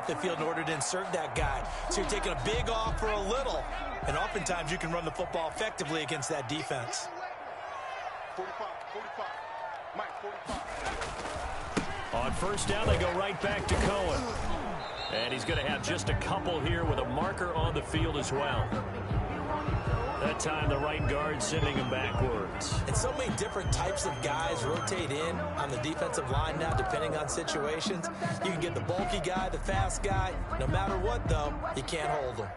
off the field in order to insert that guy. So you're taking a big off for a little. And oftentimes you can run the football effectively against that defense. 45, Mike, 45. On first down, they go right back to Cohen. And he's going to have just a couple here with a marker on the field as well. That time, the right guard sending him backwards. And so many different types of guys rotate in on the defensive line now, depending on situations. You can get the bulky guy, the fast guy. No matter what, though, you can't hold them.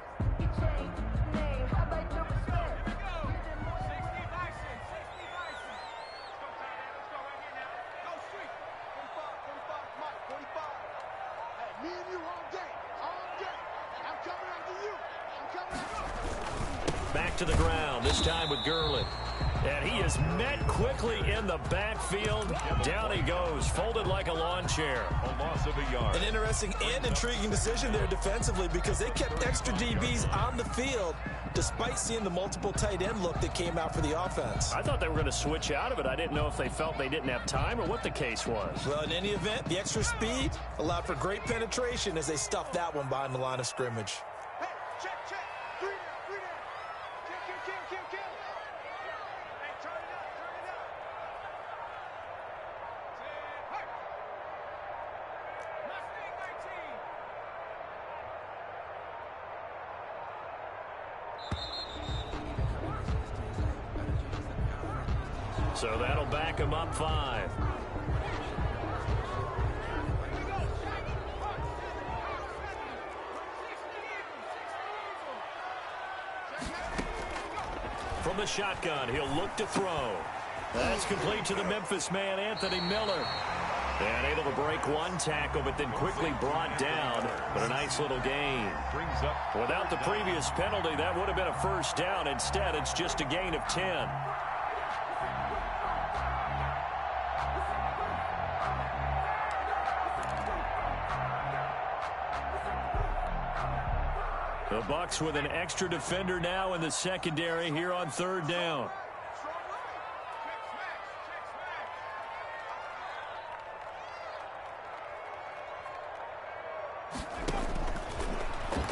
Back to the ground, this time with Gurley. And he is met quickly in the backfield. Down he goes, folded like a lawn chair. A loss of a yard. An interesting and intriguing decision there defensively because they kept extra DBs on the field despite seeing the multiple tight end look that came out for the offense. I thought they were going to switch out of it. I didn't know if they felt they didn't have time or what the case was. Well, in any event, the extra speed allowed for great penetration as they stuffed that one behind the line of scrimmage. Hey, check. 3 down. Kill. Hey, turn it up. Hey. Mustang 19. So that'll back him up 5. From the shotgun, he'll look to throw. That's complete to the Memphis man, Anthony Miller. And able to break one tackle, but then quickly brought down. But a nice little gain. Without the previous penalty, that would have been a first down. Instead, it's just a gain of 10. The Bucs with an extra defender now in the secondary here on third down.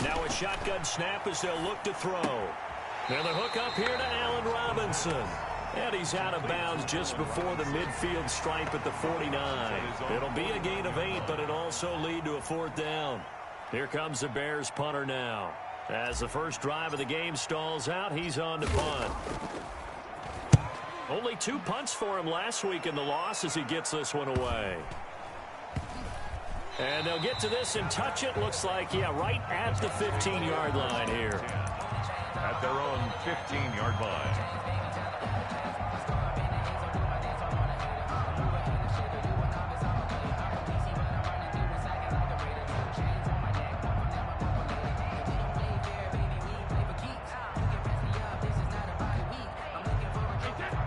Now a shotgun snap as they'll look to throw. And the hook up here to Allen Robinson. And he's out of bounds just before the midfield stripe at the 49. It'll be a gain of 8, but it'll also lead to a fourth down. Here comes the Bears punter now. As the first drive of the game stalls out, he's on to punt. Only 2 punts for him last week in the loss as he gets this one away. And they'll get to this and touch it. Looks like, yeah, right at the 15-yard line here. At their own 15-yard line.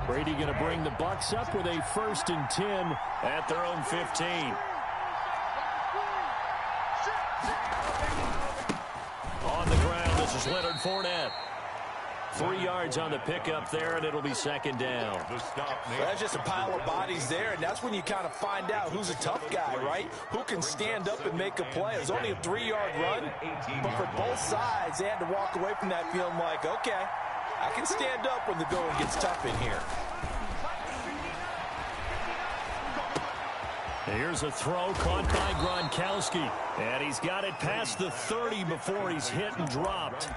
Brady going to bring the Bucs up with a 1st and 10 at their own 15. On the ground, this is Leonard Fournette. 3 yards on the pickup there, and it'll be 2nd down. That's just a pile of bodies there, and that's when you kind of find out who's a tough guy, right? Who can stand up and make a play. It was only a 3-yard run, but for both sides, they had to walk away from that feeling like, okay, I can stand up when the going gets tough in here. Here's a throw caught by Gronkowski. And he's got it past the 30 before he's hit and dropped.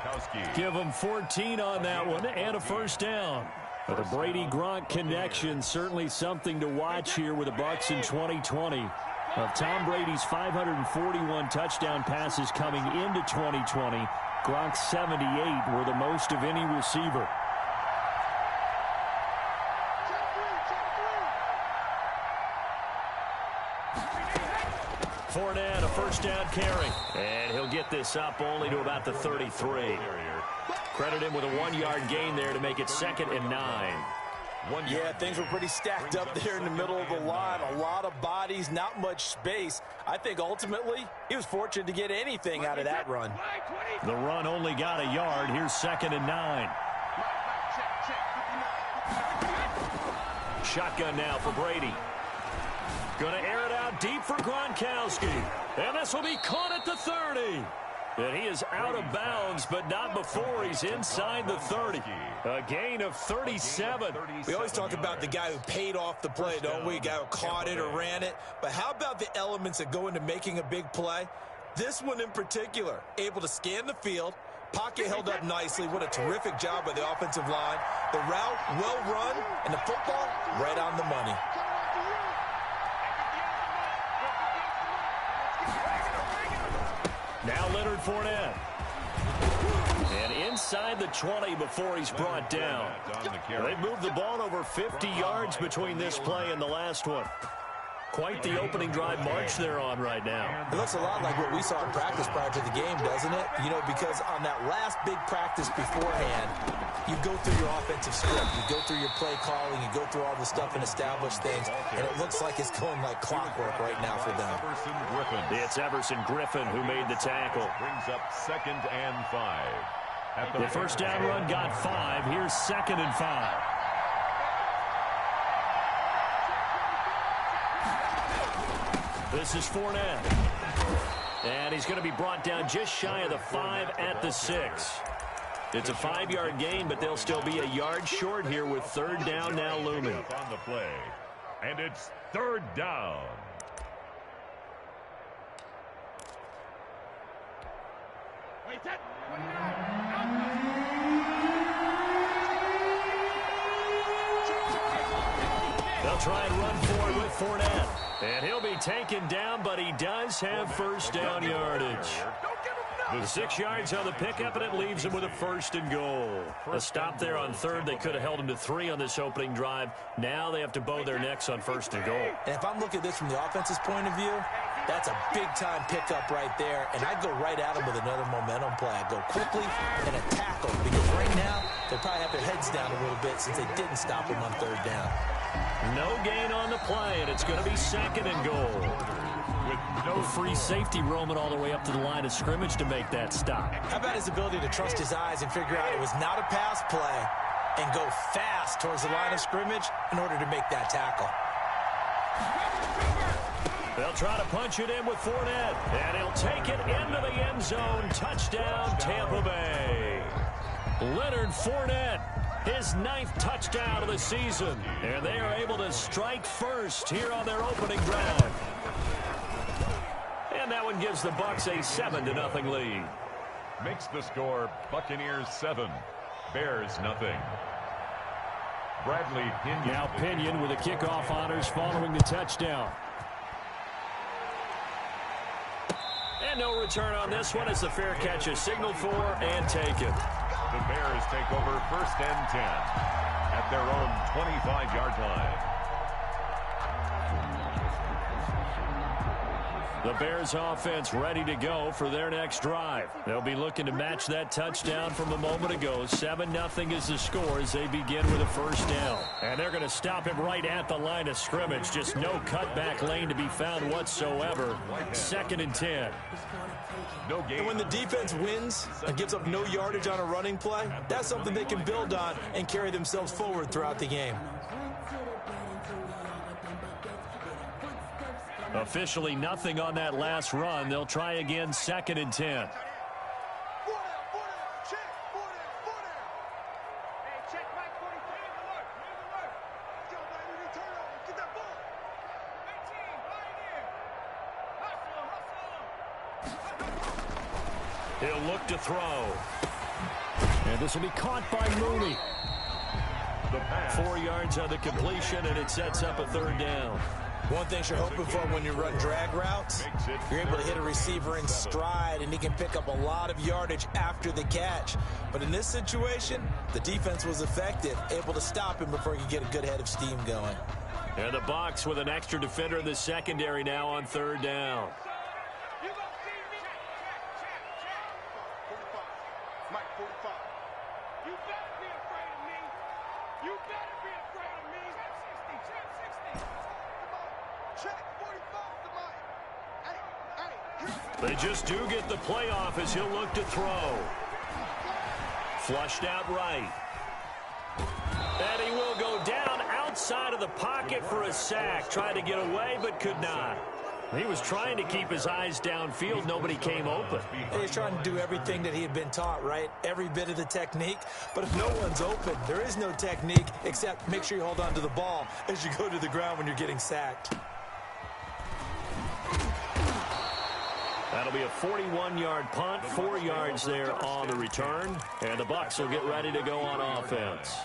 Give him 14 on that one and a first down. But the Brady-Gronk connection, certainly something to watch here with the Bucs in 2020. Of Tom Brady's 541 touchdown passes coming into 2020, Gronk's 78 were the most of any receiver. Fournette, a first down carry. And he'll get this up only to about the 33. Credit him with a 1-yard gain there to make it 2nd and 9. Yeah, things were pretty stacked up there in the middle of the line. A lot of bodies, not much space. I think ultimately he was fortunate to get anything out of that run. The run only got a yard. Here's 2nd and 9. Shotgun now for Brady. Going to air it out deep for Gronkowski. And this will be caught at the 30. 30. And he is out of bounds, but not before he's inside the 30. A gain of 37. We always talk about the guy who paid off the play, don't we? A guy who caught it or ran it. But how about the elements that go into making a big play? This one in particular, able to scan the field, pocket held up nicely. What a terrific job by the offensive line. The route, well run, and the football, right on the money. Now Leonard Fournette. And inside the 20 before he's brought down. They've moved the ball over 50 yards between this play and the last one. Quite the opening drive march they're on right now. It looks a lot like what we saw in practice prior to the game, doesn't it? You know, because on that last big practice beforehand, you go through your offensive script, you go through your play calling, you go through all the stuff and establish things, and it looks like it's going like clockwork right now for them. It's Everson Griffin who made the tackle. Brings up 2nd and 5. The first down run got 5. Here's 2nd and 5. This is Fournette. And he's going to be brought down just shy of the 5 at the 6. It's a 5-yard gain, but they'll still be a yard short here with 3rd down now looming. On the play. And it's 3rd down. They'll try and run for it with Fournette. And he'll be taken down, but he does have first down yardage. The 6 yards on the pickup, and it leaves him with a 1st and goal. A stop there on 3rd. They could have held him to 3 on this opening drive. Now they have to bow their necks on 1st and goal. And if I'm looking at this from the offense's point of view, that's a big-time pickup right there. And I'd go right at him with another momentum play. I'd go quickly and a tackle, because right now they probably have their heads down a little bit since they didn't stop him on 3rd down. No gain on the play, and it's going to be 2nd and goal. With no free safety roaming all the way up to the line of scrimmage to make that stop. How about his ability to trust his eyes and figure out it was not a pass play and go fast towards the line of scrimmage in order to make that tackle? They'll try to punch it in with Fournette, and he'll take it into the end zone. Touchdown, Tampa Bay. Leonard Fournette, his 9th touchdown of the season, and they are able to strike first here on their opening drive. And that one gives the Bucs a 7-0 lead. Makes the score Buccaneers 7, Bears nothing. Bradley Pinion. Now Pinion with the kickoff honors following the touchdown. And no return on this one as the fair catch is signaled for and taken. The Bears take over 1st and 10 at their own 25-yard line. The Bears offense ready to go for their next drive. They'll be looking to match that touchdown from a moment ago. 7-0 is the score as they begin with a 1st down. And they're going to stop him right at the line of scrimmage. Just no cutback lane to be found whatsoever. 2nd and 10. No game. And when the defense wins and gives up no yardage on a running play, that's something they can build on and carry themselves forward throughout the game. Officially nothing on that last run. They'll try again 2nd and 10. He'll look to throw. And this will be caught by Mooney. 4 yards on the completion, and it sets up a 3rd down. One thing you're hoping for when you run drag routes, you're able to hit a receiver in stride, and he can pick up a lot of yardage after the catch. But in this situation, the defense was effective, able to stop him before he could get a good head of steam going. And the Bucs with an extra defender in the secondary now on 3rd down. They just do get the play off as he'll look to throw. Flushed out right. And he will go down outside of the pocket for a sack. Tried to get away but could not. He was trying to keep his eyes downfield. Nobody came open. He's trying to do everything that he had been taught, right? Every bit of the technique. But if no one's open, there is no technique except make sure you hold on to the ball as you go to the ground when you're getting sacked. That'll be a 41-yard punt, 4 yards there on the return. And the Bucs will get ready to go on offense.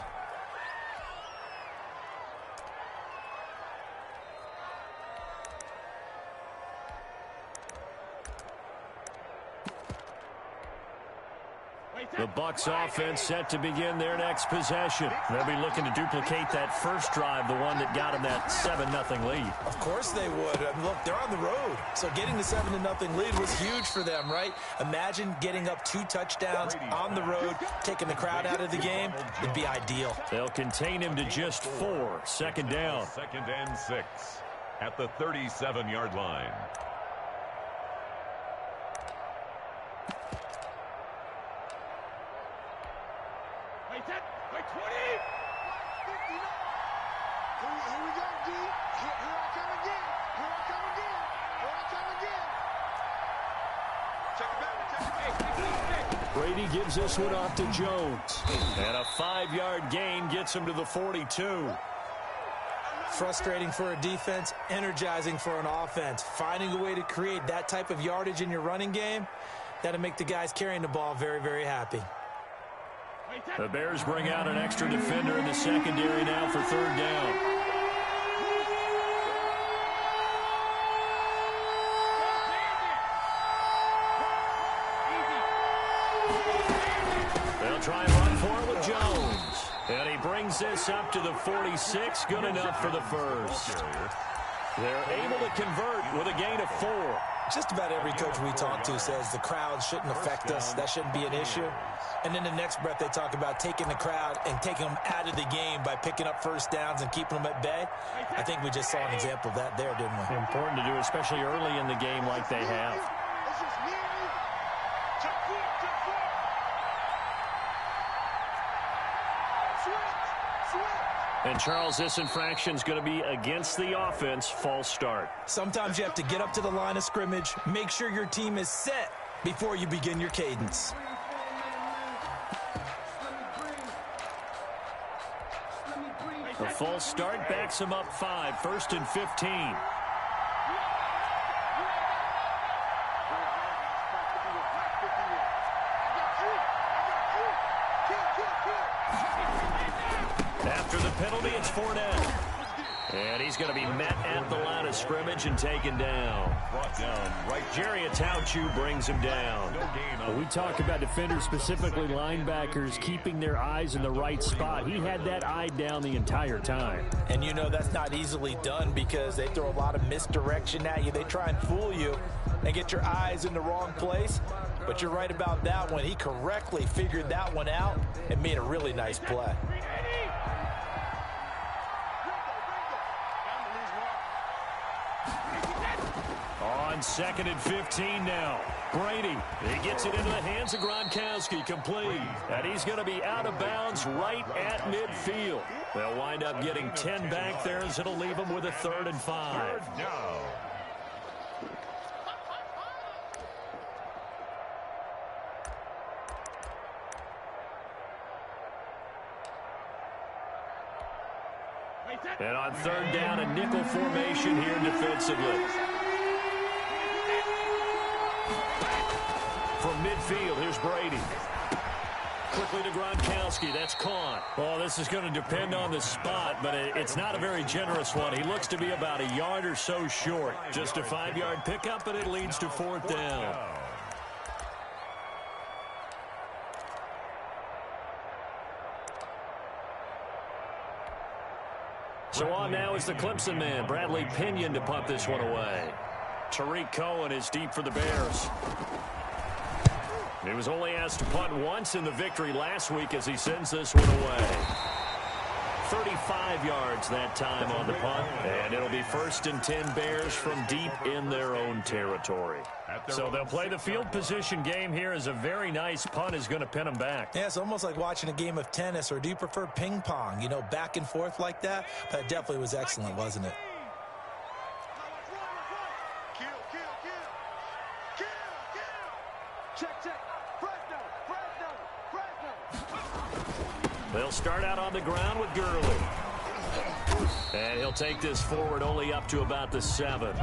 The Bucs offense set to begin their next possession. They'll be looking to duplicate that first drive, the one that got them that 7-0 lead. Of course they would. I mean, look, they're on the road. So getting the 7-0 lead was huge for them, right? Imagine getting up 2 touchdowns on the road, taking the crowd out of the game. It'd be ideal. They'll contain him to just 4. Second down. 2nd and 6 at the 37-yard line. Brady gives this one off to Jones. And a 5-yard gain gets him to the 42. Frustrating for a defense, energizing for an offense. Finding a way to create that type of yardage in your running game, that'll make the guys carrying the ball very, very happy. The Bears bring out an extra defender in the secondary now for 3rd down. They'll try and run for it with Jones. And he brings this up to the 46. Good enough for the first. They're able to convert with a gain of 4. Just about every coach we talk to says the crowd shouldn't affect us. That shouldn't be an issue. And then the next breath they talk about taking the crowd and taking them out of the game by picking up first downs and keeping them at bay. I think we just saw an example of that there, didn't we? Important to do, especially early in the game like they have. And, Charles, this infraction is going to be against the offense. False start. Sometimes you have to get up to the line of scrimmage, make sure your team is set before you begin your cadence. The false start backs him up 5. 1st and 15. After the penalty, it's 4 down. And he's going to be met at the line of scrimmage and taken down. Brought down right. Jerry Atauchu brings him down. Well, we talk about defenders, specifically linebackers, keeping their eyes in the right spot. He had that eye down the entire time. And you know that's not easily done because they throw a lot of misdirection at you. They try and fool you and get your eyes in the wrong place. But you're right about that one. He correctly figured that one out and made a really nice play. On 2nd and 15 now. Brady, he gets it into the hands of Gronkowski, complete. And he's going to be out of bounds right at midfield. They'll wind up getting 10 back there as it'll leave them with a 3rd and 5. And on 3rd down, a nickel formation here defensively. From midfield, here's Brady. Quickly to Gronkowski. That's caught. Well, this is going to depend on the spot, but it's not a very generous one. He looks to be about a yard or so short. Just a 5-yard pickup, and it leads to 4th down. So on now is the Clemson man, Bradley Pinion, to punt this one away. Tariq Cohen is deep for the Bears. He was only asked to punt once in the victory last week as he sends this one away. 35 yards that time on the punt, and it'll be 1st and 10 Bears from deep in their own territory. So they'll play the field position game here as a very nice punt is going to pin them back. Yeah, it's almost like watching a game of tennis, or do you prefer ping pong, you know, back and forth like that? That definitely was excellent, wasn't it? Check, check. Fresno, Fresno, Fresno. They'll start out on the ground with Gurley. And he'll take this forward only up to about the 7.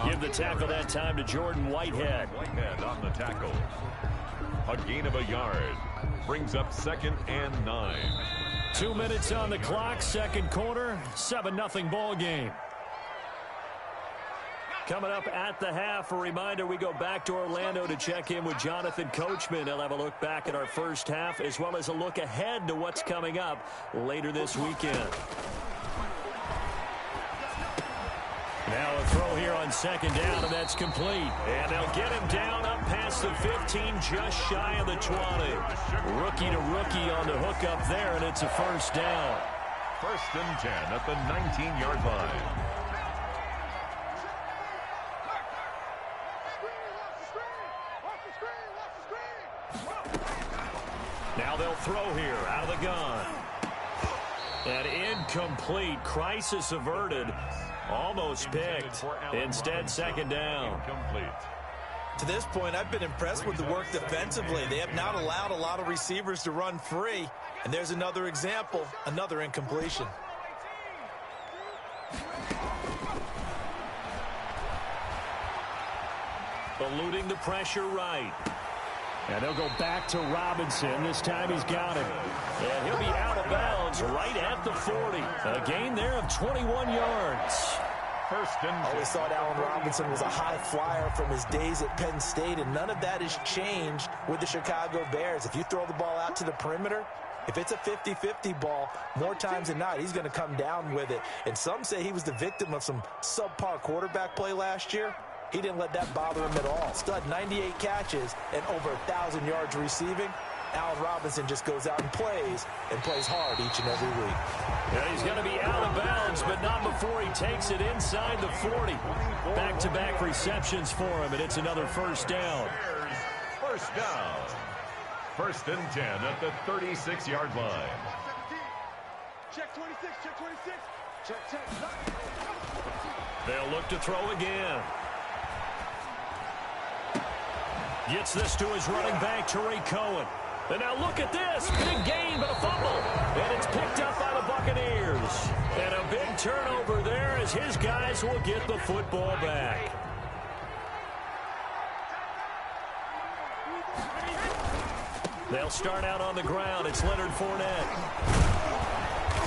Give the tackle that time to Jordan Whitehead. Whitehead on the tackle. A gain of a yard. Brings up 2nd and 9. 2 minutes on the clock, second quarter, 7-0 ball game. Coming up at the half, a reminder, we go back to Orlando to check in with Jonathan Coachman. He'll have a look back at our first half as well as a look ahead to what's coming up later this weekend. Now a throw here on 2nd down, and that's complete. And they'll get him down up past the 15, just shy of the 20. Rookie to rookie on the hook up there, and it's a first down. 1st and 10 at the 19-yard line. Now they'll throw here out of the gun. And incomplete. Crisis averted. Almost picked. Instead, 2nd down. Incomplete. To this point, I've been impressed with the work defensively. They have not allowed a lot of receivers to run free. And there's another example, another incompletion. Eluding the pressure right. And they'll go back to Robinson. This time he's got it. And he'll be out of bounds right at the 40. A gain there of 21 yards. 1st and 10. Always thought Allen Robinson was a high flyer from his days at Penn State, and none of that has changed with the Chicago Bears. If you throw the ball out to the perimeter, if it's a 50-50 ball, more times than not, he's going to come down with it. And some say he was the victim of some subpar quarterback play last year. He didn't let that bother him at all. Stud 98 catches and over 1,000 yards receiving. Allen Robinson just goes out and plays hard each and every week. Yeah, he's going to be out of bounds, but not before he takes it inside the 40. Back-to-back receptions for him, and it's another first down. First down. 1st and 10 at the 36-yard line. Check 26, check 26. Check, check. They'll look to throw again. Gets this to his running back, Tariq Cohen. And now look at this. Big gain, but a fumble. And it's picked up by the Buccaneers. And a big turnover there as his guys will get the football back. They'll start out on the ground. It's Leonard Fournette.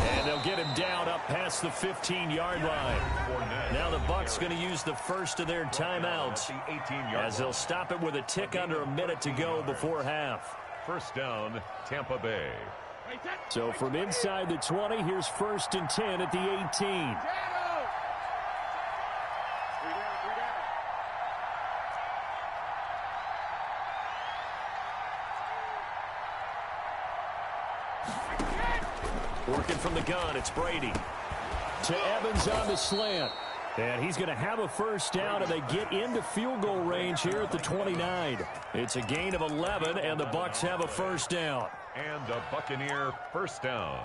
And they'll get him down up past the 15-yard line. Now the Bucs going to use the first of their timeouts as they'll stop it with a tick under a minute to go before half. First down, Tampa Bay. So from inside the 20, here's 1st and 10 at the 18. Working from the gun, it's Brady. To Evans on the slant. And he's going to have a first down, and they get into field goal range here at the 29. It's a gain of 11, and the Bucs have a first down. And a Buccaneer first down.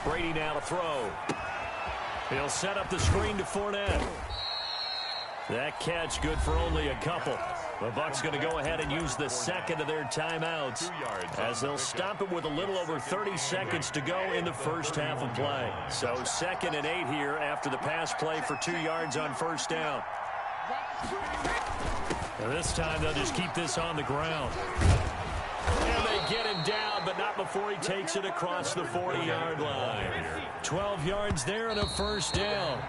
Brady now to throw. He'll set up the screen to Fournette. That catch good for only a couple. The Bucs going to go ahead and use the second of their timeouts as they'll stop it with a little over 30 seconds to go in the first half of play. So 2nd and 8 here after the pass play for 2 yards on first down. And this time they'll just keep this on the ground. And they get him down, but not before he takes it across the 40-yard line. 12 yards there and a first down.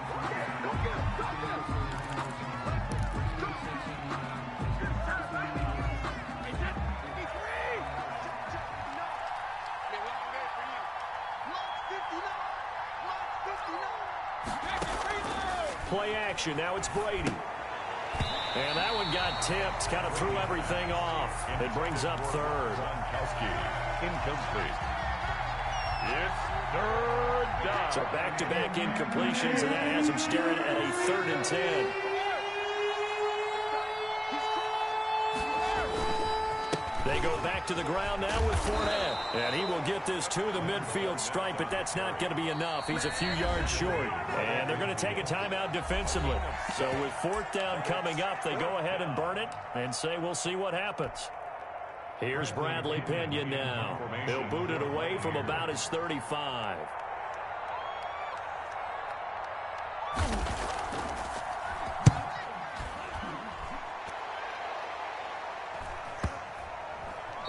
Play action. Now it's Brady. And that one got tipped. Kind of threw everything off. It brings up 3rd. Incomplete. It's 3rd down. So back-to-back incompletions, and that has him staring at a 3rd and 10. They go back to the ground now with Fournette. And he will get this to the midfield stripe, but that's not going to be enough. He's a few yards short. And they're going to take a timeout defensively. So with 4th down coming up, they go ahead and burn it and say we'll see what happens. Here's Bradley Pena now. He'll boot it away from about his 35.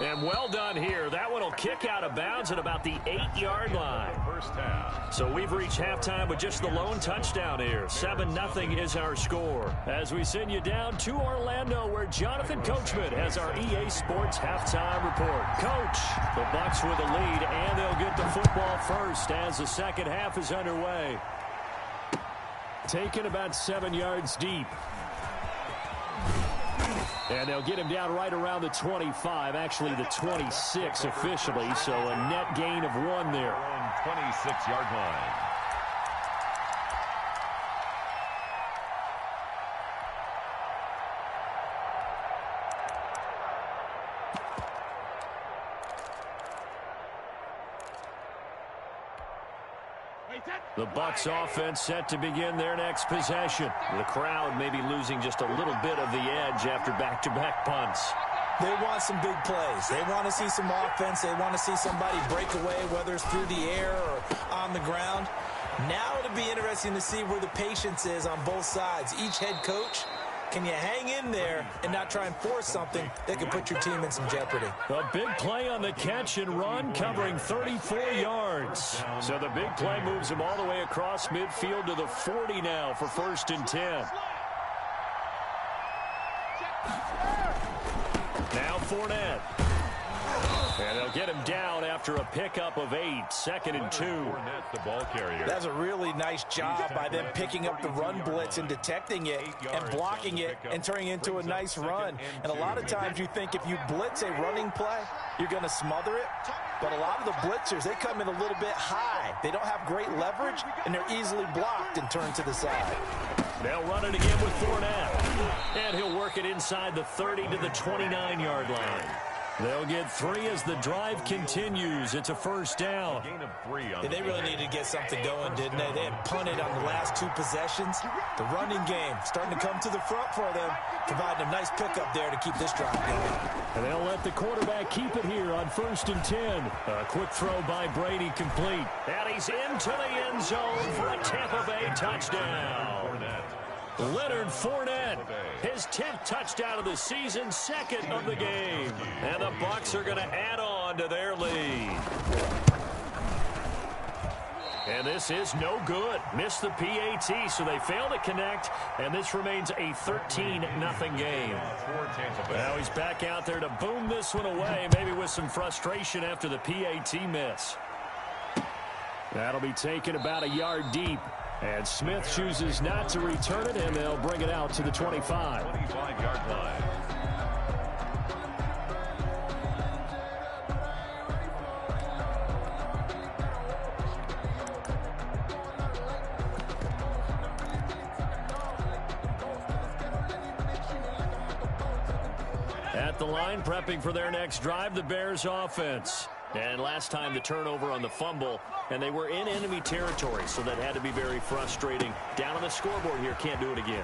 And well done here. That one will kick out of bounds at about the 8-yard line. First half. So we've reached halftime with just the lone touchdown here. 7-0 is our score. As we send you down to Orlando, where Jonathan Coachman has our EA Sports halftime report. Coach, the Bucs with a lead, and they'll get the football first as the second half is underway. Taken about 7 yards deep. And they'll get him down right around the 25, actually the 26 officially, so a net gain of 1 there. 26-yard line. The Bucs offense set to begin their next possession. The crowd may be losing just a little bit of the edge after back-to-back punts. They want some big plays. They want to see some offense. They want to see somebody break away, whether it's through the air or on the ground. Now it'll be interesting to see where the patience is on both sides. Each head coach, can you hang in there and not try and force something that could put your team in some jeopardy? A big play on the catch and run, covering 34 yards. So the big play moves him all the way across midfield to the 40 now for 1st and 10. Now Fournette. And they'll get him down after a pickup of 8, 2nd and 2. Fournette, the ball carrier. That's a really nice job by them picking up the run blitz and detecting it and blocking it and turning it into a nice run. And a lot of times you think if you blitz a running play, you're going to smother it. But a lot of the blitzers, they come in a little bit high. They don't have great leverage, and they're easily blocked and turned to the side. They'll run it again with Fournette. And he'll work it inside the 30 to the 29-yard line. They'll get 3 as the drive continues. It's a 1st down. They really needed to get something going, didn't they? They had punted on the last 2 possessions. The running game starting to come to the front for them, providing a nice pickup there to keep this drive going. And they'll let the quarterback keep it here on 1st and 10. A quick throw by Brady complete. And he's into the end zone for a Tampa Bay touchdown. Leonard Fournette, his 10th touchdown of the season, 2nd of the game. And the Bucs are going to add on to their lead. And this is no good. Missed the PAT, so they fail to connect, and this remains a 13-0 game. Now he's back out there to boom this one away, maybe with some frustration after the PAT miss. That'll be taken about a yard deep. And Smith chooses not to return it, and they'll bring it out to the 25. 25-yard line. At the line, prepping for their next drive, the Bears offense. And last time the turnover on the fumble, and they were in enemy territory, so that had to be very frustrating. Down on the scoreboard here, can't do it again.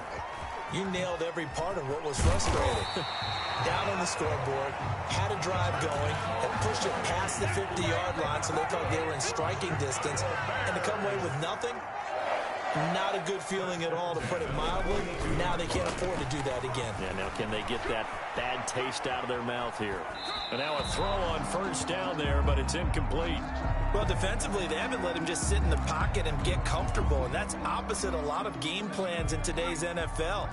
You nailed every part of what was frustrating. Down on the scoreboard, had a drive going, had pushed it past the 50-yard line, so they thought they were in striking distance, and to come away with nothing, not a good feeling at all, to put it mildly. Now they can't afford to do that again. Yeah, now can they get that bad taste out of their mouth here? And now a throw on 1st down there, but it's incomplete. Well, defensively, they haven't let him just sit in the pocket and get comfortable, and that's opposite a lot of game plans in today's NFL.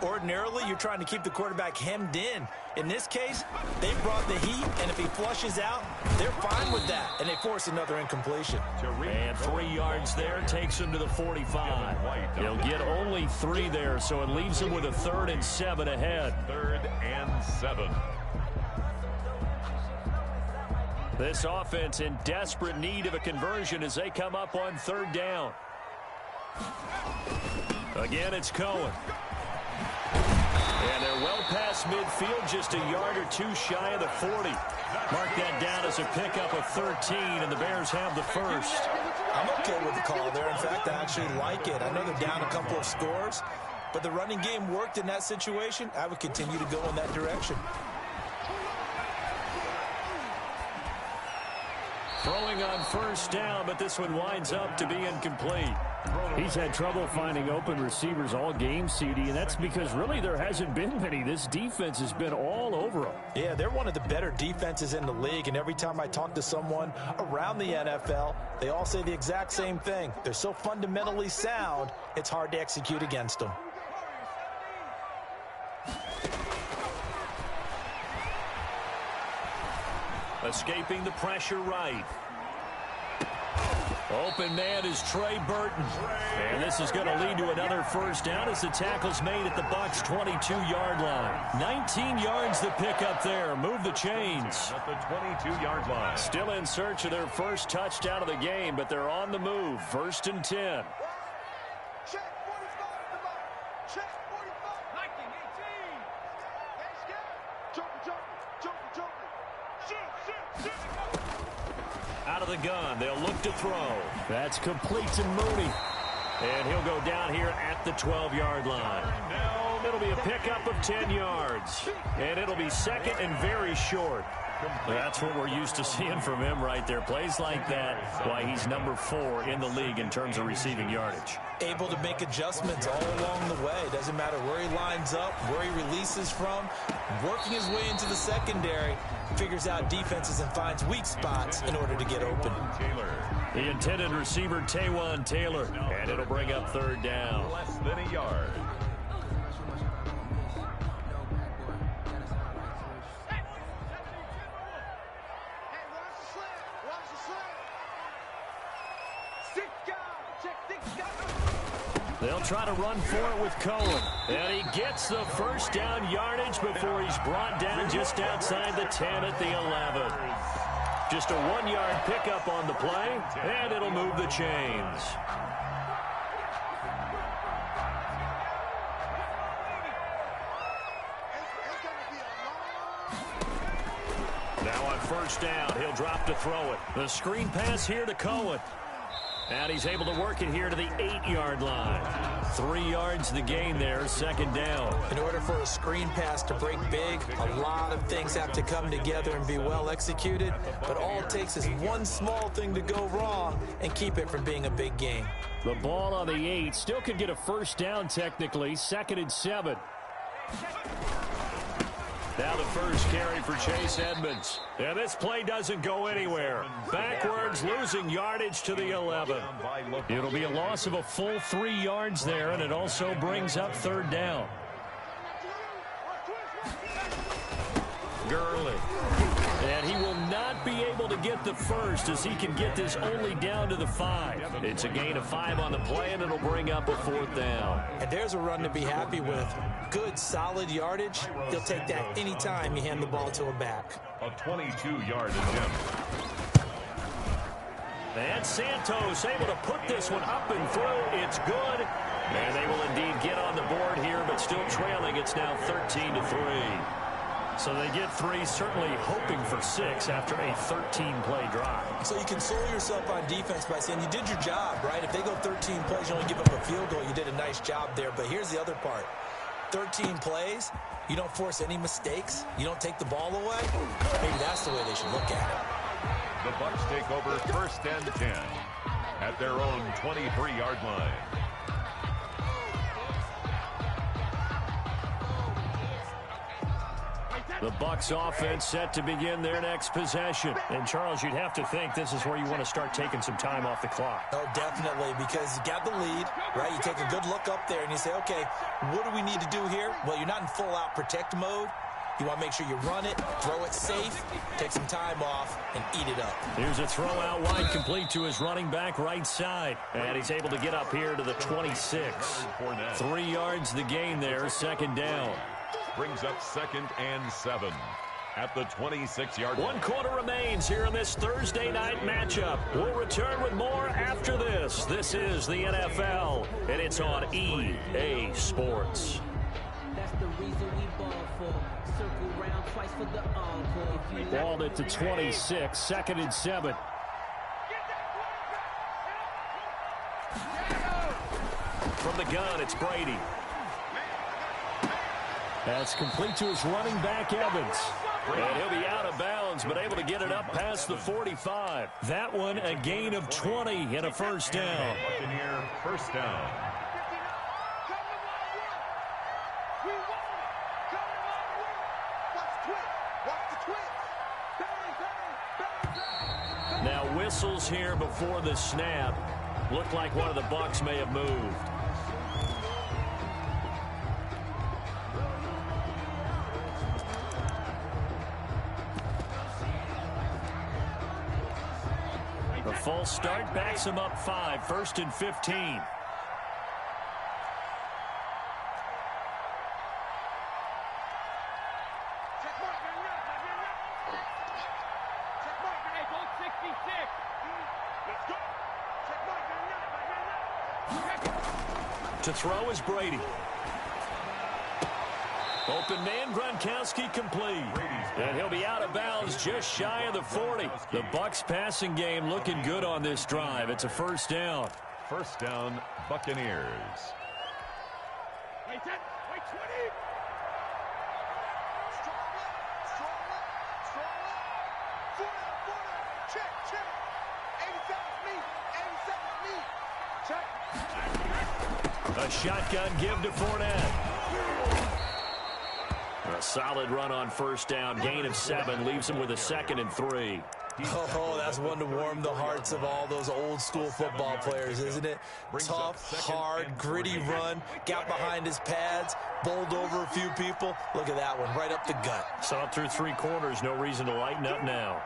Ordinarily, you're trying to keep the quarterback hemmed in. In this case, they brought the heat, and if he flushes out, they're fine with that, and they force another incompletion. And 3 yards there takes him to the 45. He'll get only 3 there, so it leaves him with a 3rd and 7 ahead. 3rd and 7. This offense in desperate need of a conversion as they come up on 3rd down. Again, it's Cohen. And they're well past midfield, just a yard or two shy of the 40. Mark that down as a pickup of 13, and the Bears have the first. I'm okay with the call there. In fact, I actually like it. I know they're down a couple of scores, but the running game worked in that situation. I would continue to go in that direction. Throwing on first down, but this one winds up to be incomplete. He's had trouble finding open receivers all game, CD, and that's because really there hasn't been many. This defense has been all over them. Yeah, they're one of the better defenses in the league, and every time I talk to someone around the NFL, they all say the exact same thing. They're so fundamentally sound, it's hard to execute against them. Escaping the pressure right. Open man is Trey Burton. And this is going to lead to another first down as the tackle's made at the Bucs' 22-yard line. 19 yards to pick up there. Move the chains. At the 22-yard line. Still in search of their first touchdown of the game, but they're on the move. 1st and 10. Check 45 at the back. Check 45. 19, 18. Let's go. Jumper. Shoot. Out of the gun, they'll look to throw. That's complete to Mooney. And he'll go down here at the 12-yard line. It'll be a pickup of 10 yards. And it'll be second and very short. That's what we're used to seeing from him right there. Plays like that, why he's number 4 in the league in terms of receiving yardage. Able to make adjustments all along the way. Doesn't matter where he lines up, where he releases from. Working his way into the secondary, figures out defenses and finds weak spots in order to get open. The intended receiver, Taywan Taylor. And it'll bring up 3rd down. Less than a yard. They'll try to run for it with Cohen. And he gets the first down yardage before he's brought down just outside the 10 at the 11. Just a 1-yard pickup on the play, and it'll move the chains. Now on first down, he'll drop to throw it. The screen pass here to Cohen. And he's able to work it here to the 8-yard line. 3 yards the gain there, 2nd down. In order for a screen pass to break big, a lot of things have to come together and be well executed. But all it takes is one small thing to go wrong and keep it from being a big gain. The ball on the 8 still could get a first down technically. 2nd and 7. Now the first carry for Chase Edmonds. And this play doesn't go anywhere. Backwards, losing yardage to the 11. It'll be a loss of a full 3 yards there, and it also brings up 3rd down. Gurley. And he will not be able to get the first as he can get this only down to the 5. It's a gain of 5 on the play, and it'll bring up a 4th down. And there's a run to be happy with. Good, solid yardage. He'll take that anytime you hand the ball to a back. A 22-yard attempt. And Santos able to put this one up and through. It's good. And they will indeed get on the board here, but still trailing. It's now 13-3. So they get 3, certainly hoping for 6 after a 13-play drive. So you console yourself on defense by saying you did your job, right? If they go 13 plays, you only give up a field goal. You did a nice job there. But here's the other part. 13 plays, you don't force any mistakes. You don't take the ball away. Maybe that's the way they should look at it. The Bucs take over 1st and 10 at their own 23-yard line. The Bucs offense set to begin their next possession. And, Charles, you'd have to think this is where you want to start taking some time off the clock. Oh, definitely, because you got the lead, right? You take a good look up there and you say, okay, what do we need to do here? Well, you're not in full-out protect mode. You want to make sure you run it, throw it safe, take some time off, and eat it up. Here's a throw out wide complete to his running back right side. And he's able to get up here to the 26. 3 yards the gain there, 2nd down. Brings up 2nd and 7 at the 26-yard line. 1 quarter remains here in this Thursday night matchup. We'll return with more after this. This is the NFL, and it's on EA Sports. That's the Balled it to 26, 2nd and 7. From the gun, it's Brady. That's complete to his running back, Evans. And he'll be out of bounds, but able to get it up past the 45. That one, a gain of 20 and a first down. Buccaneer first down. Now whistles here before the snap. Looked like one of the Bucs may have moved. The false start backs him up 5, 1st and 15. To throw is Brady. Open man, Gronkowski complete. And he'll be out of bounds just shy of the 40. The Bucs passing game looking good on this drive. It's a first down. First down, Buccaneers. Wait 10, wait 20. Stronger. Check. 87's me. Check. A shotgun give to Fournette. A solid run on first down. Gain of 7 leaves him with a 2nd and 3. Oh, that's one to warm the hearts of all those old school football players, isn't it? Tough, hard, gritty run. Got behind his pads, bowled over a few people. Look at that one, right up the gut. Saw it through 3 quarters. No reason to lighten up now.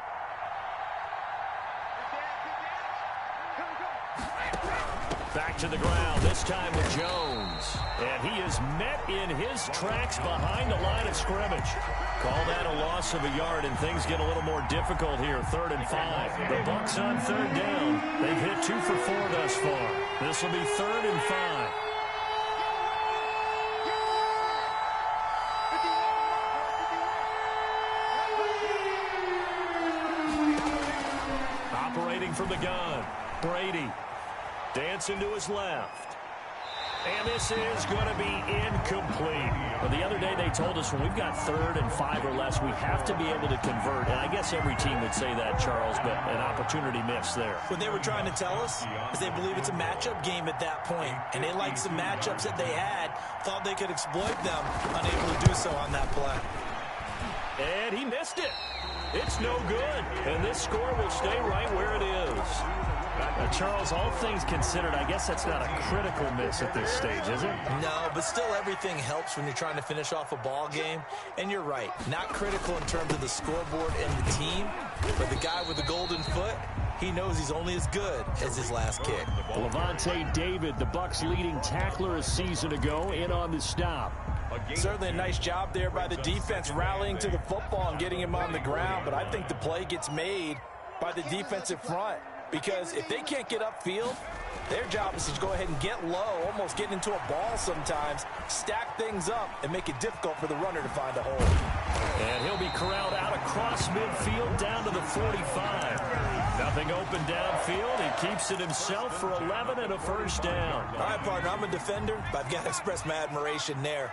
Back to the ground, this time with Jones. And he is met in his tracks behind the line of scrimmage. Call that a loss of a yard, and things get a little more difficult here. 3rd and 5. The Bucs on 3rd down. They've hit 2 for 4 thus far. This will be 3rd and 5. Operating from the gun, Brady. Dancing to his left. And this is going to be incomplete. Well, the other day they told us when we've got 3rd and 5 or less, we have to be able to convert. And I guess every team would say that, Charles, but an opportunity missed there. What they were trying to tell us is they believe it's a matchup game at that point. And they liked some matchups that they had, thought they could exploit them, unable to do so on that play. And he missed it. It's no good. And this score will stay right where it is. Charles, all things considered, I guess that's not a critical miss at this stage, is it? No, but still everything helps when you're trying to finish off a ball game. And you're right, not critical in terms of the scoreboard and the team, but the guy with the golden foot, he knows he's only as good as his last kick. Levante David, the Bucs' leading tackler a season ago, in on the stop. Certainly a nice job there by the defense rallying to the football and getting him on the ground, but I think the play gets made by the defensive front. Because if they can't get upfield, their job is to go ahead and get low, almost get into a ball sometimes, stack things up, and make it difficult for the runner to find a hole. And he'll be corralled out across midfield down to the 45. Nothing open downfield. He keeps it himself for 11 and a first down. All right, partner, I'm a defender, but I've got to express my admiration there.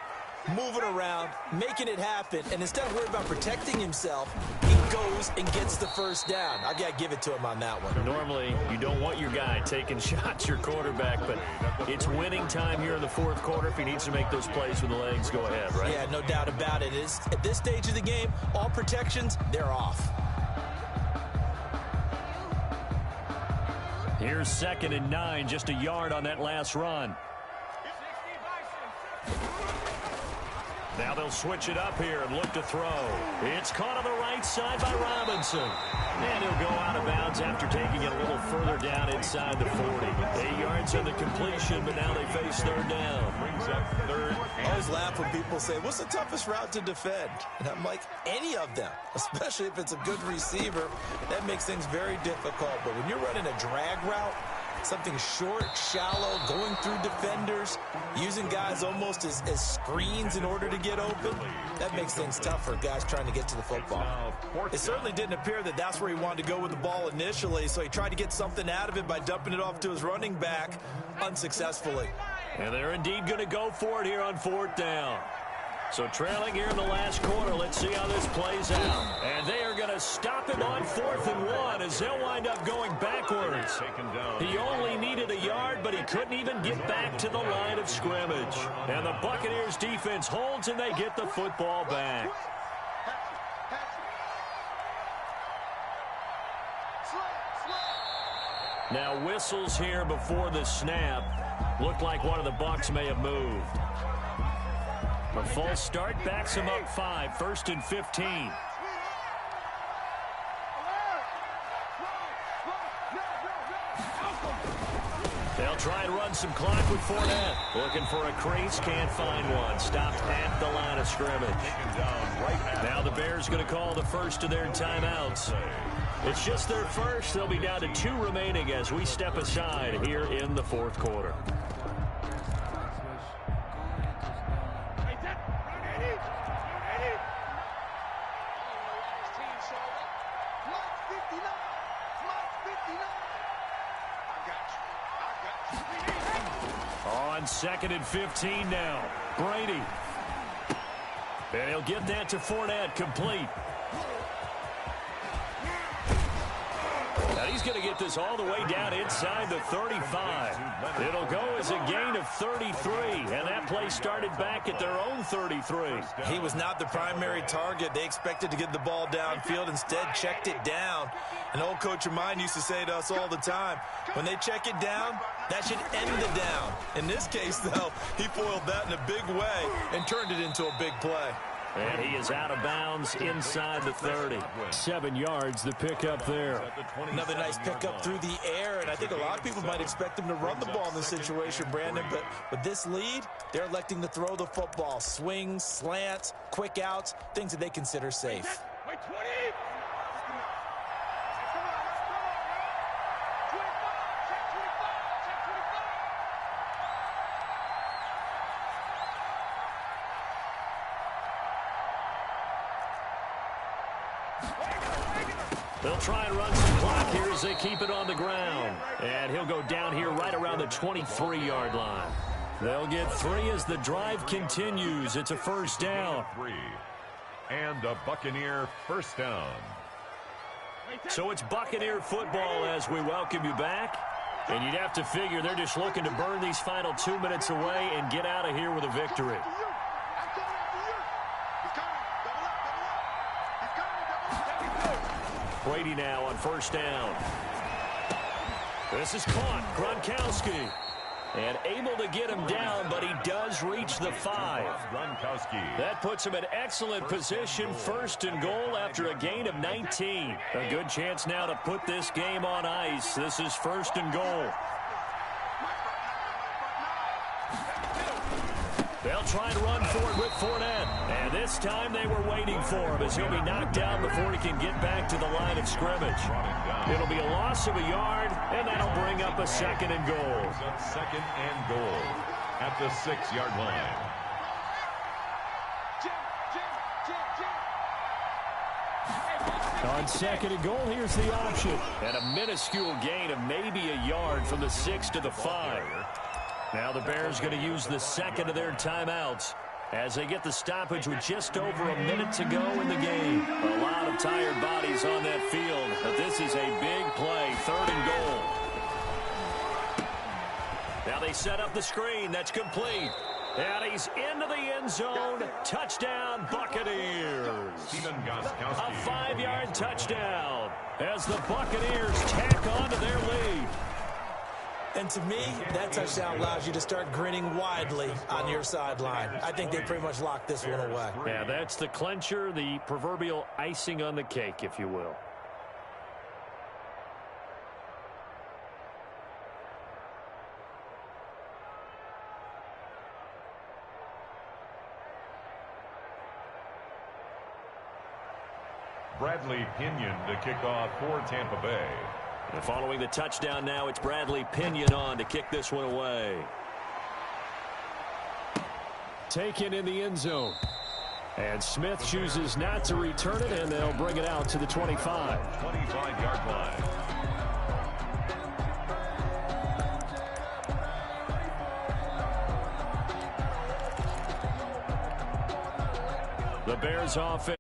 Moving around, making it happen, and instead of worrying about protecting himself, he goes and gets the first down. I've got to give it to him on that one. Normally, you don't want your guy taking shots, your quarterback, but it's winning time here in the 4th quarter. If he needs to make those plays with the legs, go ahead, right? Yeah, no doubt about it. At this stage of the game, all protections, they're off. Here's 2nd and 9, just a yard on that last run. Now they'll switch it up here and look to throw. It's caught on the right side by Robinson. And he'll go out of bounds after taking it a little further down inside the 40. 8 yards on the completion, but now they face 3rd down. Brings up 3rd. I always laugh when people say, what's the toughest route to defend? And I'm like, any of them, especially if it's a good receiver. That makes things very difficult. But when you're running a drag route, Something short, shallow, going through defenders, using guys almost as screens in order to get open. That makes things tough for guys trying to get to the football. It certainly didn't appear that that's where he wanted to go with the ball initially, so he tried to get something out of it by dumping it off to his running back unsuccessfully. And they're indeed going to go for it here on 4th down. So trailing here in the last quarter, let's see how this plays out. And they are going to stop him on 4th and 1 as they'll wind up going backwards. He only needed a yard, but he couldn't even get back to the line of scrimmage. And the Buccaneers defense holds, and they get the football back. Now whistles here before the snap. Looked like one of the Bucs may have moved. A false start backs him up 5, 1st and 15. They'll try and run some clock with Fournette. Looking for a crease, can't find one. Stopped at the line of scrimmage. Now the Bears going to call the first of their timeouts. It's just their first. They'll be down to 2 remaining as we step aside here in the 4th quarter. On 2nd and 15 now. Brady. And he'll get that to Fournette, complete. Now he's going to get this all the way down inside the 35. It'll go as a gain of 33, and that play started back at their own 33. He was not the primary target. They expected to get the ball downfield, instead checked it down. An old coach of mine used to say to us all the time, when they check it down, that should end the down. In this case, though, he foiled that in a big way and turned it into a big play. And he is out of bounds inside the 30. 7 yards the pickup there. Another nice pickup through the air, and I think a lot of people might expect him to run the ball in this situation, Brandon, but with this lead, they're electing to throw the football. Swings, slants, quick outs, things that they consider safe. They'll try and run some clock here as they keep it on the ground. And he'll go down here right around the 23-yard line. They'll get 3 as the drive continues. It's a first down. 3. And a Buccaneer first down. So it's Buccaneer football as we welcome you back. And you'd have to figure they're just looking to burn these final 2 minutes away and get out of here with a victory. Brady now on first down. This is caught. Gronkowski. And able to get him down, but he does reach the 5. Gronkowski. That puts him in excellent position, 1st and goal after a gain of 19. A good chance now to put this game on ice. This is 1st and goal. They'll try to run for it with Fournette. And this time they were waiting for him as he'll be knocked down before he can get back to the line of scrimmage. It'll be a loss of a yard, and that'll bring up a 2nd and goal. 2nd and goal at the 6-yard line. On 2nd and goal, here's the option. And a minuscule gain of maybe a yard from the 6 to the 5. Now the Bears going to use the 2nd of their timeouts as they get the stoppage with just over a minute to go in the game. A lot of tired bodies on that field, but this is a big play, 3rd and goal. Now they set up the screen. That's complete. And he's into the end zone. Touchdown, Buccaneers. A 5-yard touchdown as the Buccaneers tack on to their lead. And to me, that touchdown allows you to start grinning widely on your sideline. I think they pretty much locked this one away. Yeah, that's the clincher, the proverbial icing on the cake, if you will. Bradley Pinion to kick off for Tampa Bay. And following the touchdown now, it's Bradley Pinion on to kick this one away. Taken in the end zone. And Smith chooses not to return it, and they'll bring it out to the 25. 25-yard line. The Bears offense.